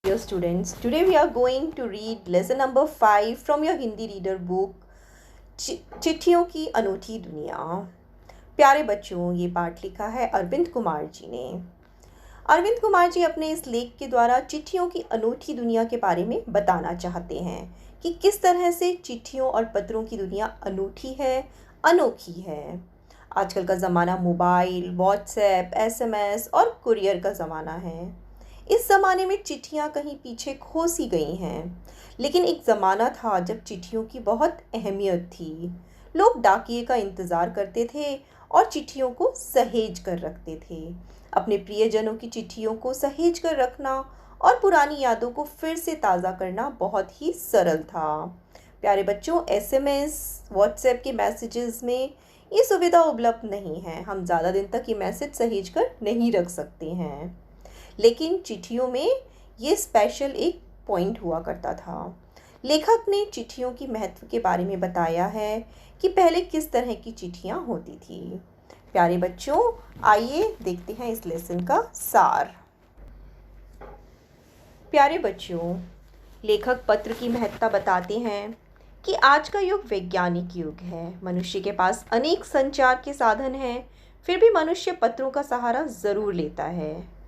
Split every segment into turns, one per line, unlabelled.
Dear students, today we are going to read lesson number 5 from your Hindi reader book चिट्ठियों की अनूठी दुनिया। प्यारे बच्चों, ये पाठ लिखा है अरविंद कुमार जी ने। अरविंद कुमार जी अपने इस लेख के द्वारा चिट्ठियों की अनूठी दुनिया के बारे में बताना चाहते हैं कि किस तरह से चिट्ठियों और पत्रों की दुनिया अनूठी है, अनोखी है। आजकल का ज़माना मोबाइल, व्हाट्सएप, एसएमएस और कुरियर का ज़माना है। इस ज़माने में चिट्ठियाँ कहीं पीछे खो सी गई हैं, लेकिन एक ज़माना था जब चिट्ठियों की बहुत अहमियत थी। लोग डाकिये का इंतज़ार करते थे और चिट्ठियों को सहेज कर रखते थे। अपने प्रियजनों की चिट्ठियों को सहेज कर रखना और पुरानी यादों को फिर से ताज़ा करना बहुत ही सरल था। प्यारे बच्चों, एसएमएस, व्हाट्सएप के मैसेजेस में ये सुविधा उपलब्ध नहीं है। हम ज़्यादा दिन तक ये मैसेज सहेज कर नहीं रख सकते हैं, लेकिन चिट्ठियों में ये स्पेशल एक पॉइंट हुआ करता था। लेखक ने चिट्ठियों की महत्व के बारे में बताया है कि पहले किस तरह की चिट्ठियाँ होती थी। प्यारे बच्चों, आइए देखते हैं इस लेसन का सार। प्यारे बच्चों, लेखक पत्र की महत्ता बताते हैं कि आज का युग वैज्ञानिक युग है। मनुष्य के पास अनेक संचार के साधन हैं, फिर भी मनुष्य पत्रों का सहारा ज़रूर लेता है।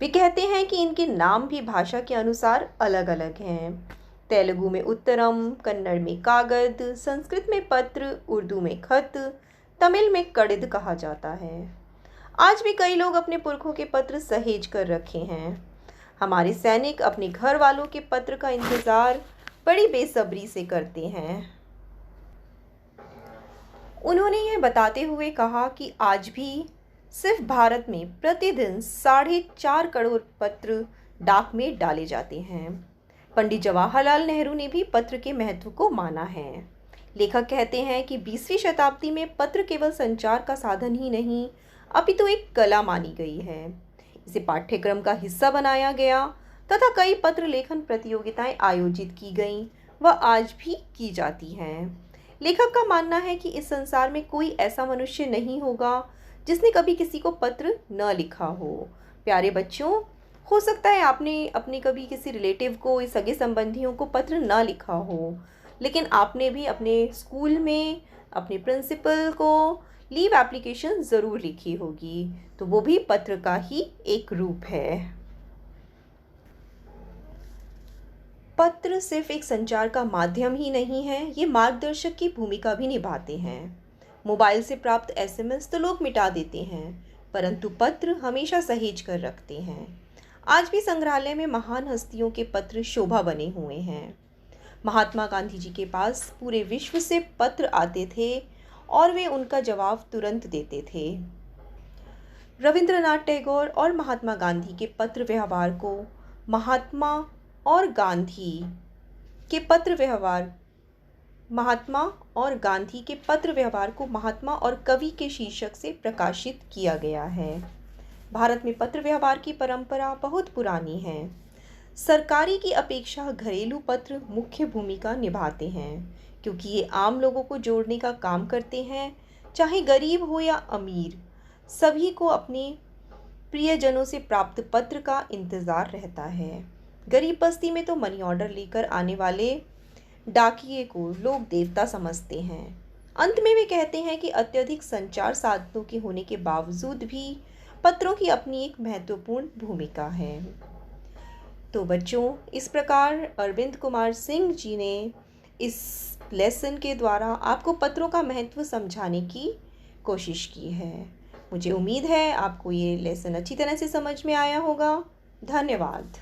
वे कहते हैं कि इनके नाम भी भाषा के अनुसार अलग अलग हैं। तेलुगु में उत्तरम, कन्नड़ में कागद, संस्कृत में पत्र, उर्दू में खत, तमिल में कड़िद कहा जाता है। आज भी कई लोग अपने पुरखों के पत्र सहेज कर रखे हैं। हमारे सैनिक अपने घर वालों के पत्र का इंतज़ार बड़ी बेसब्री से करते हैं। उन्होंने यह बताते हुए कहा कि आज भी सिर्फ भारत में प्रतिदिन 4.5 करोड़ पत्र डाक में डाले जाते हैं। पंडित जवाहरलाल नेहरू ने भी पत्र के महत्व को माना है। लेखक कहते हैं कि 20वीं शताब्दी में पत्र केवल संचार का साधन ही नहीं, अपितु एक कला मानी गई है। इसे पाठ्यक्रम का हिस्सा बनाया गया तथा कई पत्र लेखन प्रतियोगिताएं आयोजित की गईं व आज भी की जाती हैं। लेखक का मानना है कि इस संसार में कोई ऐसा मनुष्य नहीं होगा जिसने कभी किसी को पत्र न लिखा हो। प्यारे बच्चों, हो सकता है आपने अपने कभी किसी रिलेटिव को, सगे संबंधियों को पत्र न लिखा हो, लेकिन आपने भी अपने स्कूल में अपने प्रिंसिपल को लीव एप्लीकेशन ज़रूर लिखी होगी, तो वो भी पत्र का ही एक रूप है। पत्र सिर्फ एक संचार का माध्यम ही नहीं है, ये मार्गदर्शक की भूमिका भी निभाते हैं। मोबाइल से प्राप्त एसएमएस तो लोग मिटा देते हैं, परंतु पत्र हमेशा सहेज कर रखते हैं। आज भी संग्रहालय में महान हस्तियों के पत्र शोभा बने हुए हैं। महात्मा गांधी जी के पास पूरे विश्व से पत्र आते थे और वे उनका जवाब तुरंत देते थे। रविंद्रनाथ टैगोर और महात्मा गांधी के पत्र व्यवहार को महात्मा और गांधी के पत्र व्यवहार को महात्मा और कवि के शीर्षक से प्रकाशित किया गया है। भारत में पत्र व्यवहार की परंपरा बहुत पुरानी है। सरकारी की अपेक्षा घरेलू पत्र मुख्य भूमिका निभाते हैं, क्योंकि ये आम लोगों को जोड़ने का काम करते हैं। चाहे गरीब हो या अमीर, सभी को अपने प्रियजनों से प्राप्त पत्र का इंतज़ार रहता है। गरीब बस्ती में तो मनी ऑर्डर लेकर आने वाले डाकिये को लोग देवता समझते हैं। अंत में वे कहते हैं कि अत्यधिक संचार साधनों के होने के बावजूद भी पत्रों की अपनी एक महत्वपूर्ण भूमिका है। तो बच्चों, इस प्रकार अरविंद कुमार सिंह जी ने इस लेसन के द्वारा आपको पत्रों का महत्व समझाने की कोशिश की है। मुझे उम्मीद है आपको ये लेसन अच्छी तरह से समझ में आया होगा। धन्यवाद।